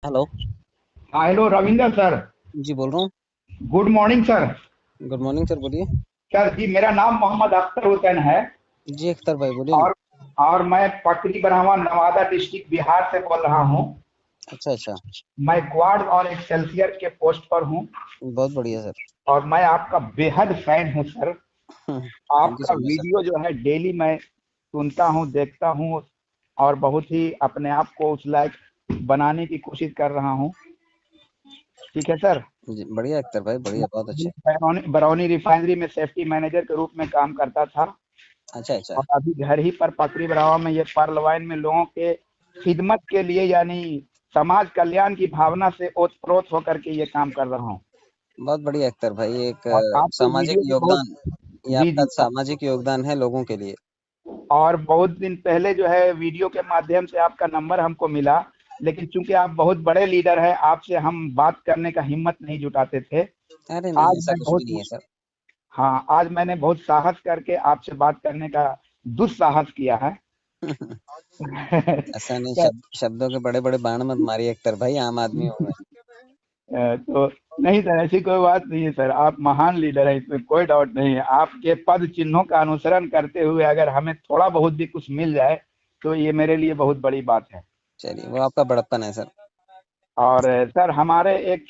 Hello. हाँ, hello Ravinder sir. जी बोल रहा हूँ। Good morning sir. Good morning sir, बोलिए। सर जी, मेरा नाम मोहम्मद अख्तर हुसैन है। जी अख्तर भाई, बोलिए ना। और और मैं पकरी बरहवा नवादा डिस्ट्रिक्ट बिहार से बोल रहा हूँ। अच्छा अच्छा। मैं क्वाड और एक्सेल्सियर के पोस्ट पर हूँ। बहुत बढ़िया सर। और मैं आपका बेहद फैन हूँ सर। थैंक यू आपका सो मच सर। वीडियो जो है डेली मैं सुनता हूँ, देखता हूँ। और बहुत ही अपने आप को उस लायक बनाने की कोशिश कर रहा हूँ। ठीक है सर। जी बढ़िया अख्तर भाई, बढ़िया, बहुत मैं अच्छे। बरौनी बरौनी रिफाइनरी में सेफ्टी मैनेजर के रूप में काम करता था। अच्छा अच्छा। और अभी घर ही पर पकड़ी बरावा में ये पर्ल वाइन में लोगों के खिदमत के लिए, यानी समाज कल्याण की भावना से ओतप्रोत होकर के ये काम कर रहा हूँ। बहुत बढ़िया अख्तर भाई, एक और आपके सामाजिक वीडियो भी बहुत। योगदान। ये जी आपका जी। सामाजिक योगदान है लोगों के लिए। और बहुत दिन पहले जो है वीडियो के माध्यम से आपका नंबर हमको मिला। लेकिन चूंकि आप बहुत बड़े लीडर हैं, आपसे हम बात करने का हिम्मत नहीं जुटाते थे। अरे नहीं, आज ऐसा मैं कुछ भी बहुत नहीं है सर। हाँ, आज मैंने बहुत साहस करके आपसे बात करने का दुस्साहस किया है। ऐसा नहीं, सर, शब्दों के बड़े बड़े बाण मत मारिए अख्तर भाई, आम आदमी हूँ मैं। तो नहीं सर, ऐसी कोई बात नहीं है सर। आप महान लीडर हैं, इसमें कोई डाउट नहीं है। आपके पद चिन्हों का अनुसरण करते हुए अगर हमें थोड़ा बहुत भी कुछ मिल जाए तो ये मेरे लिए बहुत बड़ी बात है। चलिए, वो आपका बड़प्पन है सर। और सर, हमारे एक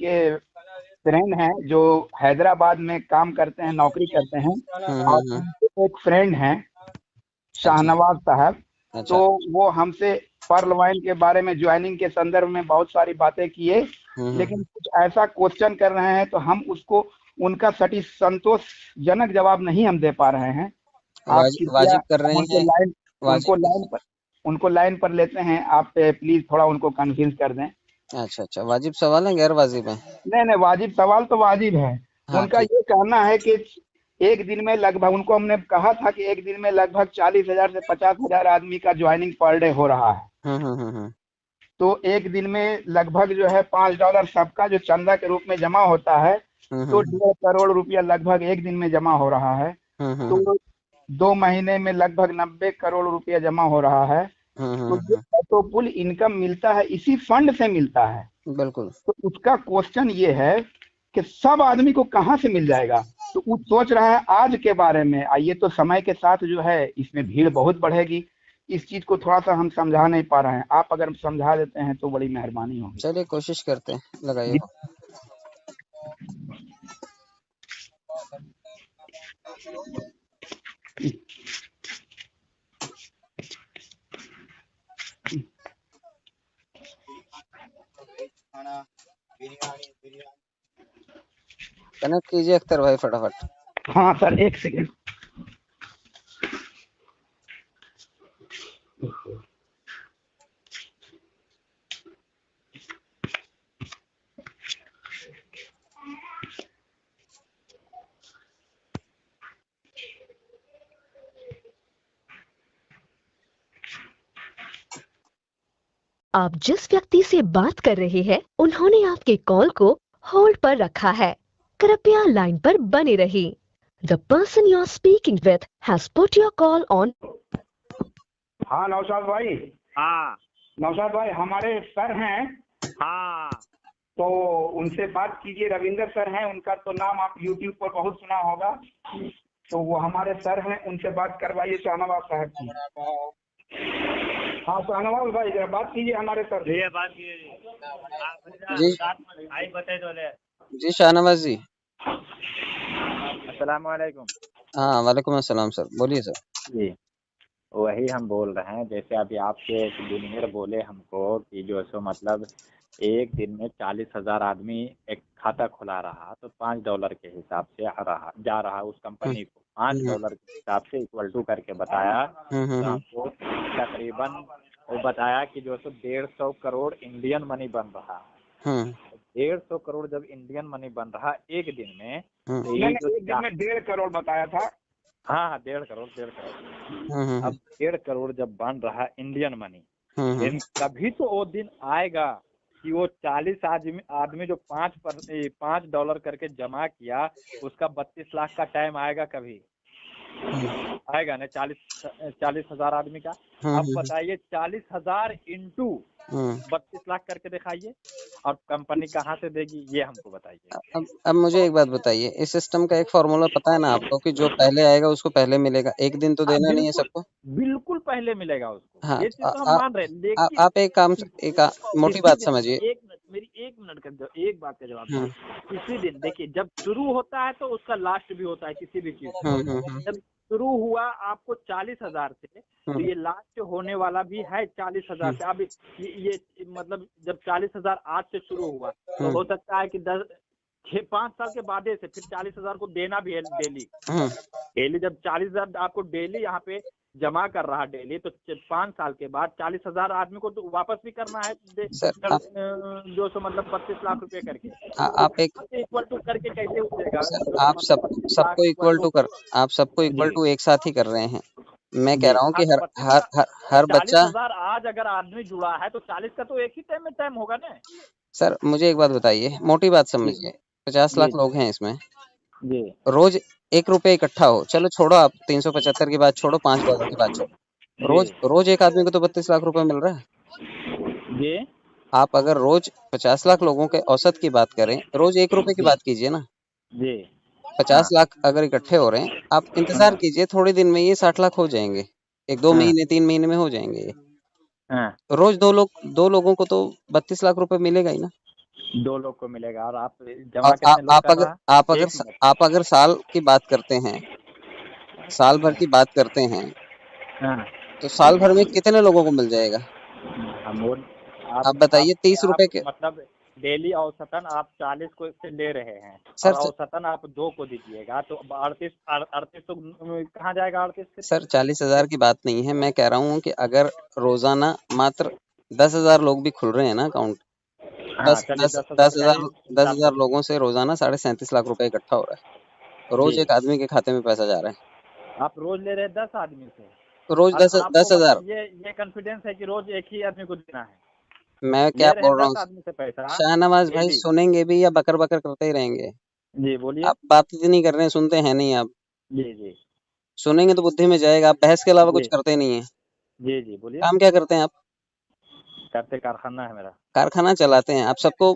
फ्रेंड हैं जो हैदराबाद में काम करते हैं, नौकरी करते हैं। और हम्म। उनके एक फ्रेंड हैं, अच्छा शाहनवाज साहब। तो अच्छा। वो हमसे पर्ल वाइन के बारे में ज्वाइनिंग के संदर्भ में बहुत सारी बातें किए। लेकिन हम्म। कुछ ऐसा क्वेश्चन कर रहे हैं तो हम उसको उनका सटी संतोषजनक जवाब नहीं हम दे पा रहे हैं। आप कृपया वाजिब कर रहे उनको हैं। लाइन वाजिब उनको कर लाइन रहे पर उनको लाइन पर लेते हैं। आप प्लीज थोड़ा उनको कन्विंस कर दें। हैं। अच्छा अच्छा, वाजिब सवाल है, गैर वाजिब है। नहीं नहीं, वाजिब सवाल तो वाजिब है। हाँ उनका ठीक। ये कहना है कि एक दिन में लगभग, उनको हमने कहा था कि एक दिन में लगभग 40,000 से 50,000 आदमी का ज्वाइनिंग पर डे हो रहा है। हम्म। तो एक दिन में लगभग जो है $5 सबका जो चंदा के रूप में जमा होता है। तो हम्म। 1.5 करोड़ रुपया लगभग एक दिन में जमा हो रहा है। हम्म। तो 2 महीने में लगभग 90 करोड़ रुपया जमा हो रहा है। तो ये हम्म। तो कुल इनकम मिलता है, इसी फंड से मिलता है। बिल्कुल। तो उसका क्वेश्चन ये है कि सब आदमी को कहाँ से मिल जाएगा। तो वो सोच रहा है आज के बारे में। आइए, तो समय के साथ जो है इसमें भीड़ बहुत बढ़ेगी। इस चीज को थोड़ा सा हम समझा नहीं पा रहे हैं। आप अगर समझा देते हैं तो बड़ी मेहरबानी होगी। चलिए, कोशिश करते हैं, लगाइए। जी। कनेक्ट कीजिए अख्तर भाई फटाफट। हाँ सर, एक सेकेंड। आप जिस व्यक्ति से बात कर रहे हैं उन्होंने आपके कॉल को होल्ड पर रखा है। कृपया लाइन पर बने रहिए। The person you are speaking with has put your call on. हाँ नौशाद भाई। हाँ नौशाद भाई, हमारे सर हैं। हाँ। तो उनसे बात कीजिए। रविंदर सर हैं, उनका तो नाम आप यूट्यूब पर बहुत सुना होगा। तो वो हमारे सर हैं, उनसे बात करवाइए शाहनवाज साहब की। हाँ शाहनवाज भाई, जरा बात कीजिए हमारे सर से। ये बात की जी। आई बताए तो ले। जी शाहनवाज जी। अस्सलाम वालेकुम। हाँ वालेकुम अस्सलाम सर, बोलिए सर। जी, वही हम बोल रहे हैं। जैसे अभी आपके एक जूनियर बोले हमको कि जो सो मतलब एक दिन में 40,000 आदमी एक खाता खुला रहा तो $5 के हिसाब से जा रहा उस हम्म कंपनी को पाँच हम्म डॉलर के हिसाब से इक्वल टू करके बताया। तो हम्म। हमको तकरीबन वो बताया कि जो सो 150 करोड़ इंडियन मनी बन रहा है। हम्म 150 करोड़ जब इंडियन मनी बन रहा एक दिन में, हम्म तो नहीं ये जो नहीं, एक दिन में 1.5 करोड़ बताया था। हाँ हाँ, 1.5 करोड़ 1.5 करोड़। हम्म अब 1.5 करोड़ जब बन रहा इंडियन मनी, हम्म। दिन कभी तो वो दिन आएगा कि वो 40 आदमी आदमी जो $5 करके जमा किया, उसका 32 लाख का टाइम आएगा कभी। आएगा ना 40,000 आदमी का। अब हम्म। बताइए 40,000 इंटू 32 लाख करके दिखाइए, और कंपनी कहाँ से देगी ये हमको बताइए। अब मुझे एक बात बताइए, इस सिस्टम का एक फॉर्मूला पता है ना आपको कि जो पहले आएगा उसको पहले मिलेगा, एक दिन तो देना नहीं है बिल्कुल सबको। बिल्कुल पहले मिलेगा उसको, हाँ, ये चीज आ, तो हम आ, मान रहे हैं, आ, लेकिन आप एक काम मोटी किसी बात दिन, समझिए। एक मिनट, मेरी एक मिनट का एक बात का जवाब हम्म दीजिए। किसी दिन देखिए, जब शुरू होता है तो उसका लास्ट भी होता है किसी भी चीज का। हम्म जब शुरू हुआ आपको 40,000 से, तो हम्म ये लास्ट होने वाला भी है 40,000 से। अब ये मतलब जब 40,000 आज से शुरू हुआ, तो हो सकता है कि 5 साल के बाद से फिर 40,000 को देना भी है डेली। डेली जब 40,000 आपको डेली यहाँ पे जमा कर रहा डेली, तो 5 साल के बाद 40,000 आदमी को तो वापस भी करना है सर आप जो सो मतलब 32 लाख रुपए करके। आप एक इक्वल टू करके कैसे उठेगा? सर जो आप मतलब 32 लाख सबको इक्वल टू कर आप सबको इक्वल जी टू एक साथ ही कर रहे हैं। मैं कह जी रहा हूँ हाँ, कि तो हर 32 हर लाख, हर तो हर बच्चा 40,000 आज अगर आदमी जुड़ा है तो 40 का तो एक ही टाइम में टाइम होगा ना। सर मुझे एक बात बताइए, मोटी बात जी समझिए, 50 जी लाख लोग हैं इसमें, जी रोज 1 रुपए इकट्ठा हो, चलो छोड़ो आप 375 की बात छोड़ो, $5 की बात छोड़ो, जी रोज रोज एक आदमी को तो 32 लाख रुपए मिल रहा है। जी आप अगर रोज 50 लाख लोगों के औसत की बात करें, रोज 1 रुपए की जी बात कीजिए ना। जी 50 लाख अगर इकट्ठे हो रहे हैं, आप इंतजार हाँ कीजिए, थोड़े दिन में ये 60 लाख हो जाएंगे, एक दो हाँ महीने 3 महीने में हो जाएंगे ये। हाँ, रोज दो लोगों को तो 32 लाख रुपए मिलेगा ही ना। 2 लोग को मिलेगा। और आप जमा और कितने लोग कर रहा? एक मिनट। आप अगर साल की बात करते हैं, साल भर की बात करते हैं, हाँ तो साल भर में कितने लोगों को मिल जाएगा? हम वो आप बताइए, 30 रुपए आप के। मतलब डेली औसतन आप 40 को से ले रहे हैं, और सर औसतन आप 2 को दीजिएगा, तो 38 तो कहाँ जाएगा 38 फिर? सर 40,000 की बात नहीं है, मैं कह रहा हूँ कि अगर रोजाना मात्र 10,000 लोग भी खुल रहे हैं ना अकाउंट, हाँ चलिए 10,000 का ही दस हिसाब हजार करिए। लोगों से रोजाना 37.5 लाख रुपए इकट्ठा हो रहा है, रोज जी एक आदमी के खाते में पैसा जा रहा आप रोज ले रहे हैं 10 आदमी से, है, रोज और दस आपको 10,000। मतलब ये कॉन्फिडेंस है कि रोज एक ही आदमी को देना है? मैं क्या ले रहे हैं बोल रहा 10 हूँ, आदमी से पैसा शाहनवाज भाई डेली। सुनेंगे भी या बकर बकर करते ही रहेंगे? जी बोलिए। आप बात इतनी कर रहे हैं, सुनते हैं नहीं आप। जी जी सुनेंगे तो बुद्धि में जाएगा, आप बहस के अलावा कुछ जी करते नहीं है। जी जी बोलिए। काम क्या करते हैं आप? करते कारखाना है मेरा। कारखाना चलाते हैं आप। सबको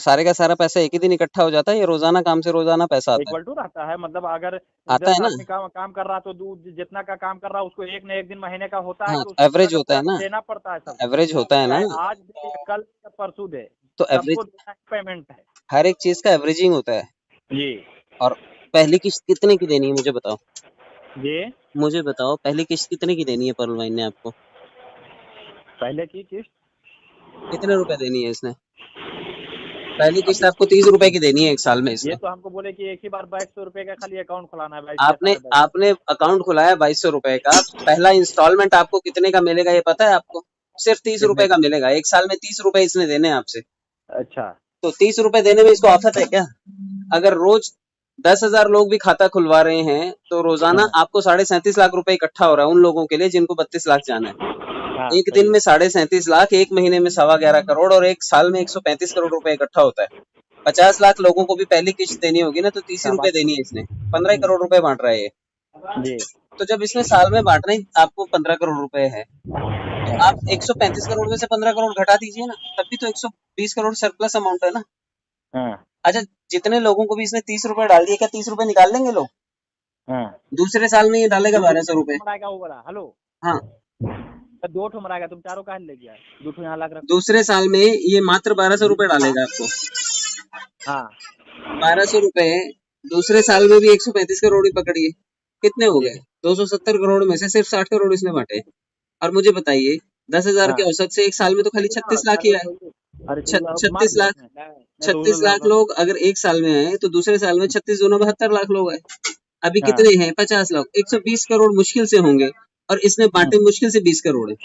सारे का सारा पैसा एक ही दिन इकट्ठा हो जाता है, ये रोजाना काम से रोजाना पैसा आता है? इक्वल टू रहता है, मतलब अगर आता 10 है ना। आदमी काम कर रहा, तो जितना का काम कर रहा उसको एक न एक दिन महीने का होता है हाँ, कि तो उसको एवरेज पूरा का होता पूरा है ना, देना पड़ता है सबको, एवरेज होता है ना। चाहे आज दे या कल या परसों दे, तो सबको एवरेज, देना पेमेंट है। हर एक चीज का एवरेजिंग होता है। जी और पहली किश्त कितने की देनी है मुझे बताओ? जी मुझे बताओ पहली किश्त कितने की देनी है परल भाई ने आपको? पहले की किस्त कितने रुपए देनी है इसने? पहली अब किश्त आपको 30 रुपए की देनी है एक साल में ये इसने। तो हमको बोले कि एक ही बार 2200 रुपए का खाली अकाउंट खुलाना है, 22 या आपने 22.5। आपने अकाउंट खुलाया 2200 रुपए का, पहला इंस्टॉलमेंट आपको कितने का मिलेगा ये पता है आपको? सिर्फ 30 कितने रुपए का का? मिलेगा, एक साल में 30 रुपए इसने देने हैं आपसे। अच्छा तो 30 रुपए देने में इसको आफत है क्या? अगर रोज 10,000 लोग भी खाता खुलवा रहे हैं, तो रोजाना हाँ आपको 37.5 लाख रुपए इकट्ठा हो रहा है उन लोगों के लिए जिनको 32 लाख जाना है। हाँ एक सही दिन है। में 37.5 लाख, एक महीने में 11.25 करोड़, और एक साल में 135 करोड़ रुपए इकट्ठा होता है। 50 लाख लोगों को भी पहली किश्त देनी होगी ना, तो 30 ही रुपए शाबाश। देनी है इसने। 15 करोड़ रुपए बांट रहा है ये। जी तो जब इसमें साल में बांटना ही आपको 15 करोड़ रुपए है, तो आप 135 करोड़ में से 15 करोड़ घटा दीजिए ना, तब भी तो 120 करोड़ सरप्लस अमाउंट है ना। हाँ अच्छा, जितने लोगों को भी इसने 30 रुपए डाल दिए, क्या 30 रुपए निकाल लेंगे लोग? हाँ दूसरे साल में ये डालेगा 1200 रुपए। मराएगा वो बड़ा। हेलो हाँ, 2 ठो मराएगा, तुम चारों का ले गया, 2 ठो यहाँ लग रखो। दूसरे साल में ये मात्र 1200 रुपए डालेगा आपको। हाँ 1200 रुपए दूसरे साल में भी 135 करोड़ ही पकड़िए, कितने हो जी गए? 270 करोड़ में से सिर्फ 60 करोड़ इसने बांटे। और मुझे बताइए, 10,000 हाँ के औसत से एक साल में तो खाली 36 लाख ही आए। अरे मार 36 दिया लाख, उसने। मैं 36 लाख दोनों लोग अगर एक साल में आए, तो दूसरे साल में 36 दूना 72 लाख लोग आए। अभी हाँ कितने हैं? 50 लाख, 120 करोड़ मुश्किल से होंगे, और इसने बांटे मुश्किल से 20 करोड़ है।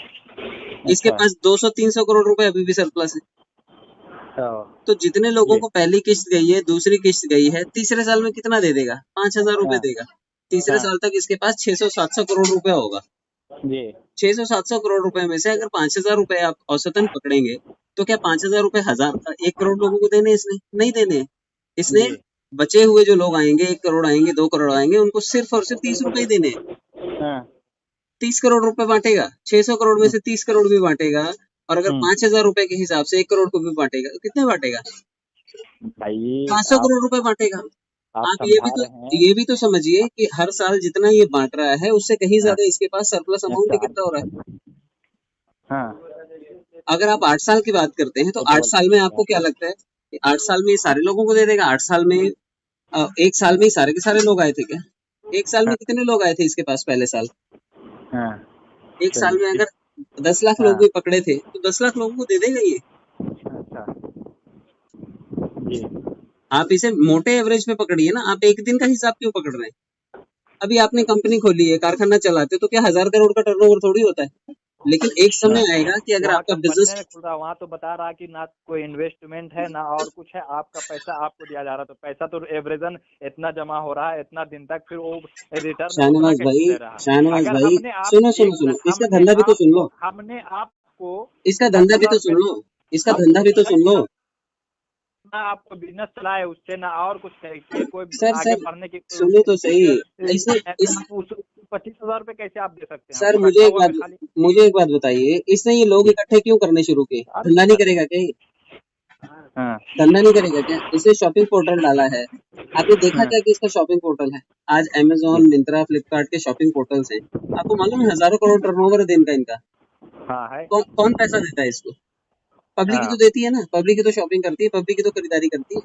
इसके अच्छा पास 200-300 करोड़ रुपए अभी भी सरप्लस है। तो जितने लोगों ये को पहली किश्त गई है, दूसरी किश्त गई है, तीसरे साल में कितना दे देगा? 5,000 रुपए हाँ देगा। तीसरे हाँ साल तक इसके पास 600-700 करोड़ रुपए होगा। जी 600-700 करोड़ रुपए में से अगर 5,000 रुपए आप औसतन पकड़ेंगे, तो क्या 5,000 रुपए 1 करोड़ लोगों को देने इसने? नहीं देने। इसने जी बचे हुए जो लोग आएंगे, 1 करोड़ आएंगे, 2 करोड़ आएंगे, उनको सिर्फ और सिर्फ 30 रुपए ही देने। हाँ 30 करोड़ रुपए बांटेगा, 600 करोड़ में से 30 करोड़ भी बांटेगा, और अगर 5,000 रुपए के हिसाब से 1 करोड़ को भी बांटेगा तो कितने बांटेगा? भाई 500 आप करोड़ रुपए बांटेगा। आप आप समझा रहे हैं। ये भी तो समझिए कि हर साल जितना ये बांट रहा है उससे कहीं ज्यादा इसके पास सरप्लस अमाउंट अच्छा, इकट्ठा हो रहा है। हाँ अगर आप 8 साल की बात करते हैं तो तो 8 डबल साल में आपको क्या लगता है कि 8 साल में ये सारे लोगों को दे देगा? 8 साल में 1 साल में ही सारे के सारे लोग आए थे क्या? 1 साल में कितने लोग आए थे इसके पास पहले साल? हाँ 1 साल में अगर 10 लाख हाँ लोग भी पकड़े थे तो 10 लाख लोगों को दे देगा ये। अच्छा जी आप इसे मोटे एवरेज पे पकड़िए ना, आप एक दिन का हिसाब क्यों पकड़ रहे हैं? अभी आपने कंपनी खोली है, कारखाना चलाते तो क्या 1000 करोड़ का टर्नओवर थोड़ी होता है, लेकिन एक समय आएगा कि अगर वहाँ आपका कंपनी बिजनेस ने खुल रहा, वहाँ तो बता रहा कि ना कोई इन्वेस्टमेंट है ना और कुछ है, आपका पैसा आपको दिया जा रहा, तो पैसा तो एवरेजन इतना जमा हो रहा है इतना दिन तक, फिर वो रिटर्न उतना शाहनवाज कैसे भाई, दे रहा? शाहनवाज अगर भाई, हमने आप सुनो सुनो एक सुनो, इसका हमने धंधा भी तो सुन लो, हमने आपको इसका 10 धंधा भी तो हजार सुन लो, इसका हम धंधा भी तो सुन लो। ना आपको बिजनेस चलाए उससे, ना और कुछ कहे, कोई सर आगे सर बढ़ने की सुनो तो सही, इसने इस आप उस 25,000 रुपए कैसे आप दे सकते हैं? सर हमको रखा हुआ में खाली मुझे एक बात बताइए, इसने ये लोग इकट्ठे क्यों करने शुरू किए? धंधा नहीं करेगा क्या ये? हाँ धंधा नहीं करेगा क्या? इसने शॉपिंग पोर्टल डाला है, आपने देखा हाँ क्या कि इसका शॉपिंग पोर्टल है? आज अमेजोन, मिंत्रा, फ्लिपकार्ट के शॉपिंग पोर्टल्स हैं, आपको मालूम है हजारों करोड़ टर्नओवर है दिन का इनका। हाँ है कौन पैसा देता है इसको? पब्लिक ही हाँ तो देती है ना, पब्लिक ही तो शॉपिंग करती है, पब्लिक ही तो खरीदारी करती है।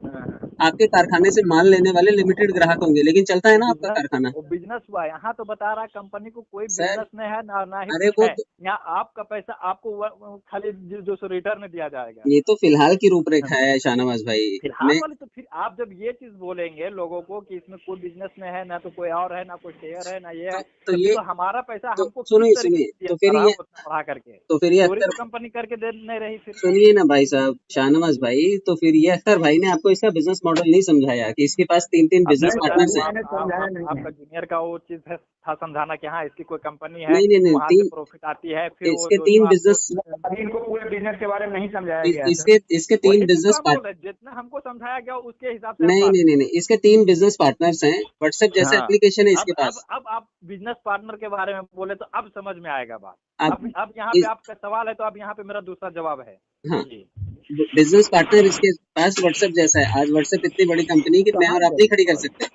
हाँ। आपके कारखाने से माल लेने वाले लिमिटेड ग्राहक होंगे, लेकिन चलता है ना आपका कारखाना। वो बिजनेस हुआ, यहाँ तो बता रहा है कंपनी को कोई सर बिजनेस नहीं है, ना ही अरे कुछ वो है। यहाँ आपका पैसा आपको खाली जो सो रिटर्न दिया जाएगा। ये तो फिलहाल की रूपरेखा है शाहनवाज भाई। फिलहाल मैं वाली तो फिर आप जब ये चीज बोलेंगे लोगों को कि इसमें कोई बिजनेस में है, ना तो कोई और है, ना कोई शेयर है, ना ये है, तो तभी ये तो हमारा पैसा तो हमको किस सुनिए तरीके सुनिए से तो दिया फिर जा रहा ये है उतना बढ़ा करके? तो फिर ये चोरी अख्तर तो कंपनी करके दे नहीं रही फिर। सुनिए ना भाई साहब, शाहनवाज भाई, तो फिर ये अख्तर भाई ने आपको इसका बिजनेस मॉडल नहीं समझाया कि इसके पास 3 अब बिजनेस नहीं सर, पार्टनर्स वो हैं। आपका जूनियर का वो चीज है था समझाना कि हाँ इसकी कोई कंपनी है, नहीं नहीं नहीं, वहाँ से प्रॉफिट आती है, फिर वो इसके जो तीन आपको बिजनेस अभी इनको पूरे बिजनेस के बारे में नहीं समझाया गया है सर। इसके वही 3 चीज तो बिजनेस हम बोल रहे हैं, जितना हमको समझाया गया उसके हिसाब से हम नहीं बात नहीं नहीं नहीं, इसके 3 बिजनेस पार्टनर्स हैं, व्हाट्सएप जैसा हाँ। एप्लीकेशन है इसके अब पास। आप बिजनेस पार्टनर के बारे में बोले तो अब समझ में आएगा बात। आप अब यहाँ इस पे आपका सवाल है तो अब यहाँ पे मेरा दूसरा जवाब है हाँ, जी। बिजनेस पार्टनर इसके पास व्हाट्सएप जैसा है। आज व्हाट्सएप इतनी बड़ी कंपनी कि मैं कहाँ और आप नहीं खड़ी कर सकते।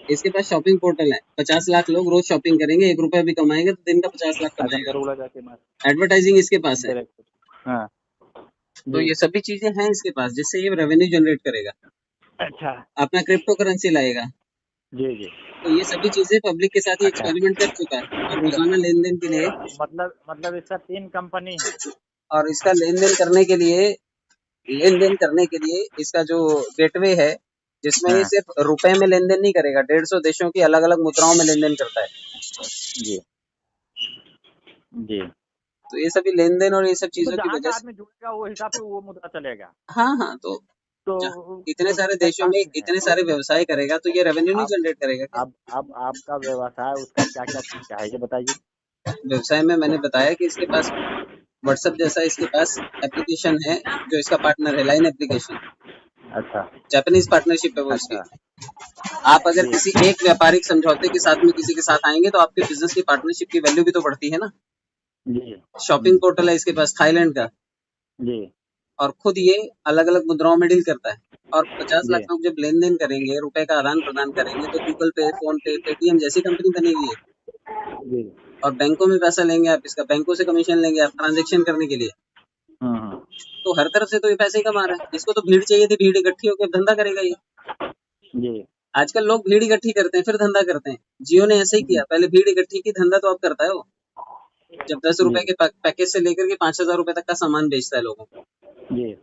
इसके पास शॉपिंग पोर्टल है, 50 लाख लोग रोज शॉपिंग करेंगे, 1 रुपया भी कमाएंगे तो दिन का 50 लाख कमाएगा। जाके मार एडवर्टाइजिंग इसके पास है, डायरेक्ट। हाँ तो ये सभी चीजें हैं इसके पास जिससे ये रेवेन्यू जनरेट करेगा, अच्छा अपना क्रिप्टो करेंसी लाएगा। जी जी। तो ये सभी चीजें पब्लिक के साथ ये अच्छा एक्सपेरिमेंट कर चुका है, और रोजाना लेन देन के लिए मतलब इसका 3 कंपनी है। और इसका लेन देन करने के लिए इसका जो गेटवे है, जिसमें ये हाँ सिर्फ रुपए में लेन देन नहीं करेगा, 150 देशों की अलग अलग मुद्राओं में लेन देन करता है। जी जी। तो ये सभी लेन देन और ये सब तो चीजों की जहाँ वजह का से आदमी जुड़ेगा वो हिसाब से वो मुद्रा चलेगा। हाँ हाँ, तो इतने सारे देशों में इतने सारे व्यवसाय करेगा तो ये रेवेन्यू नहीं अब जनरेट करेगा क्या? अब आपका व्यवसाय उसका क्या क्या चीज है ये बताइए। व्यवसाय में मैंने बताया कि इसके पास व्हाट्सएप जैसा इसके पास एप्लीकेशन है, जो इसका पार्टनर है, लाइन एप्लीकेशन, अच्छा जापानीज पार्टनरशिप है वो इसकी। अच्छा आप अगर जी किसी एक व्यापारिक समझौते के साथ में किसी के साथ आएंगे तो आपके बिजनेस की पार्टनरशिप की वैल्यू भी तो बढ़ती है ना। जी शॉपिंग पोर्टल है इसके पास थाईलैंड का, जी और खुद ये अलग अलग मुद्राओं में डील करता है। और 50 जी लाख लोग जब लेन देन करेंगे, रुपए का आदान प्रदान करेंगे, तो गूगल पे, फोन पे, पेटीएम जैसी कंपनी बनेगी ये। जी। और बैंकों में पैसा लेंगे आप, इसका बैंकों से कमीशन लेंगे आप ट्रांजेक्शन करने के लिए। हम्म। तो हर तरफ से तो ये पैसे ही कमा रहा है। इसको तो भीड़ चाहिए थी, भीड़ इकट्ठी होकर धंधा करेगा ये। जी आजकल लोग भीड़ इकट्ठी करते हैं फिर धंधा करते हैं। जियो ने ऐसे ही किया, पहले भीड़ इकट्ठी की, धंधा तो अब करता है वो। जब 10 रुपए के पैकेज से लेकर के 5,000 रुपए तक का सामान बेचता है लोगों को। जी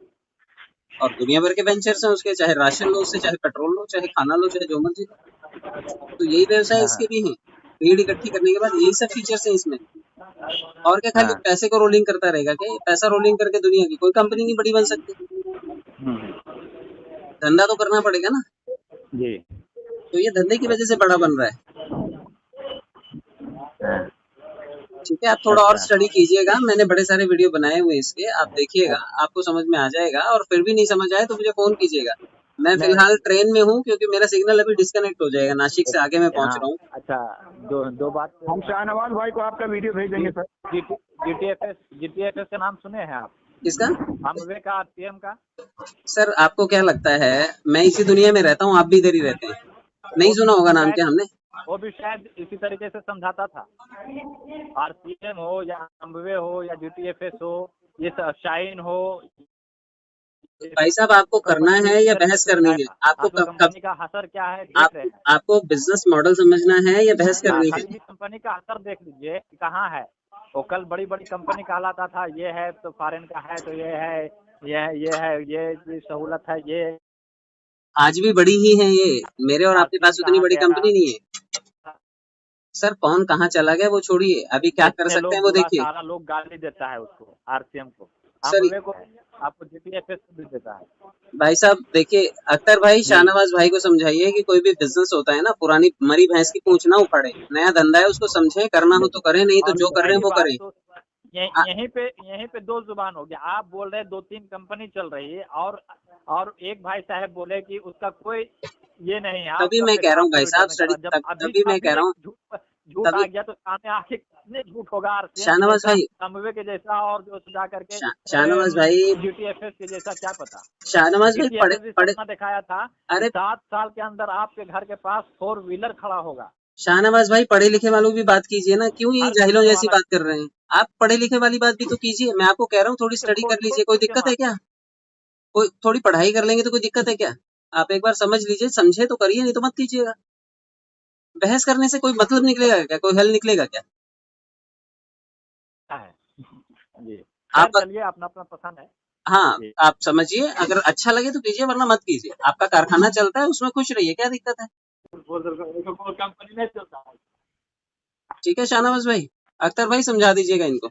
और दुनिया भर के वेंचर्स हैं उसके, चाहे राशन लो उससे, चाहे पेट्रोल लो, चाहे खाना लो, चाहे जो मर्जी लो। तो यही व्यवसाय इसके भी हैं। भीड़ इकट्ठी करने के बाद यही सब फीचर्स हैं इसमें। और क्या खाली पैसे को रोलिंग करता रहेगा क्या? ये पैसा रोलिंग करके दुनिया की कोई कंपनी नहीं बड़ी बन सकती। धंधा तो करना पड़ेगा ना। जी तो ये धंधे की वजह से बड़ा बन रहा है। ठीक है, आप थोड़ा और स्टडी कीजिएगा, मैंने बड़े सारे वीडियो बनाए हुए इसके, आप देखिएगा, आपको समझ में आ जाएगा। और फिर भी नहीं समझ आए तो मुझे फोन कीजिएगा, मैं नहीं। फिलहाल ट्रेन में हूँ क्योंकि मेरा सिग्नल अभी डिस्कनेक्ट हो जाएगा, नासिक से आगे मैं पहुंच हाँ, रहा हूँ। अच्छा, दो बात। हम शाहनवाज भाई को आपका वीडियो भेज देंगे सर। GTFS का नाम सुने हैं आप? किसका? अमवे का, RCM का? सर आपको क्या लगता है, मैं इसी दुनिया में रहता हूँ, आप भी इधर ही रहते हैं, नहीं सुना होगा नाम क्या हमने? वो भी शायद इसी तरीके से समझाता था। RCM हो या अमवे हो या GTFS हो, ये सब शाइन हो। भाई साहब आपको करना है या बहस करनी है? आपको कब कंपनी का असर क्या है देख रहे हैं। आपको बिजनेस मॉडल समझना है या बहस करनी है? कंपनी का असर देख लीजिए कि कहाँ है। वो कल बड़ी बड़ी कंपनी कहलाता था, ये है तो फॉरेन का है, तो ये है, ये सहूलत है, ये आज भी बड़ी ही है ये, मेरे और आपके पास उतनी बड़ी कंपनी नहीं है। सर कौन कहाँ चला गया वो छोड़िए, अभी क्या कर सकते हैं वो देखिए। सारा लोग गाली देता है उसको, RCM को, सर अमवे को, आपको GTFS भी देता है। भाई साहब देखिए, अख्तर भाई शाहनवाज भाई को समझाइए कि कोई भी बिजनेस होता है ना, पुरानी मरी भैंस की पूंछ ना उखाड़े, नया धंधा है उसको समझे, करना हो तो करें, नहीं तो जो कर रहे हैं वो करें। यहीं पे दो जुबान हो गया। आप बोल रहे 2-3 कंपनी चल रही है, और एक भाई साहब बोले कि उसका कोई ये नहीं है। तभी मैं कह रहा हूँ भाई साहब, तभी मैं कह रहा हूँ, झूठ आ गया तो सामने आके कितने झूठ होगा। शाहनवाज भाई, अमवे के जैसा, और जो जा करके शाहनवाज भाई, GTFS के जैसा, क्या पता। शाहनवाज भाई पढ़े दिखाया था, अरे 7 साल के अंदर आपके घर के पास 4 व्हीलर खड़ा होगा। शाहनवाज भाई पढ़े लिखे वालों की बात कीजिए ना, क्यों ये जाहिलों जैसी बात कर रहे हैं? आप पढ़े लिखे वाली बात भी तो कीजिए, मैं आपको कह रहा हूँ थोड़ी स्टडी कर लीजिए, कोई दिक्कत है क्या? कोई थोड़ी पढ़ाई कर लेंगे तो कोई दिक्कत है क्या? आप एक बार समझ लीजिए, समझे तो करिए, नहीं तो मत कीजिएगा। बहस करने से कोई मतलब निकलेगा क्या, कोई हल निकलेगा क्या? जी, आप चलिए, अपना अपना पसंद है। हाँ, आप समझिए, अगर अच्छा लगे तो कीजिए, वरना मत कीजिए। आपका कारखाना चलता है, उसमें खुश रहिए, क्या दिक्कत है? कंपनी नहीं चलता है। ठीक है शाहनवाज भाई, अख्तर भाई समझा दीजिएगा इनको।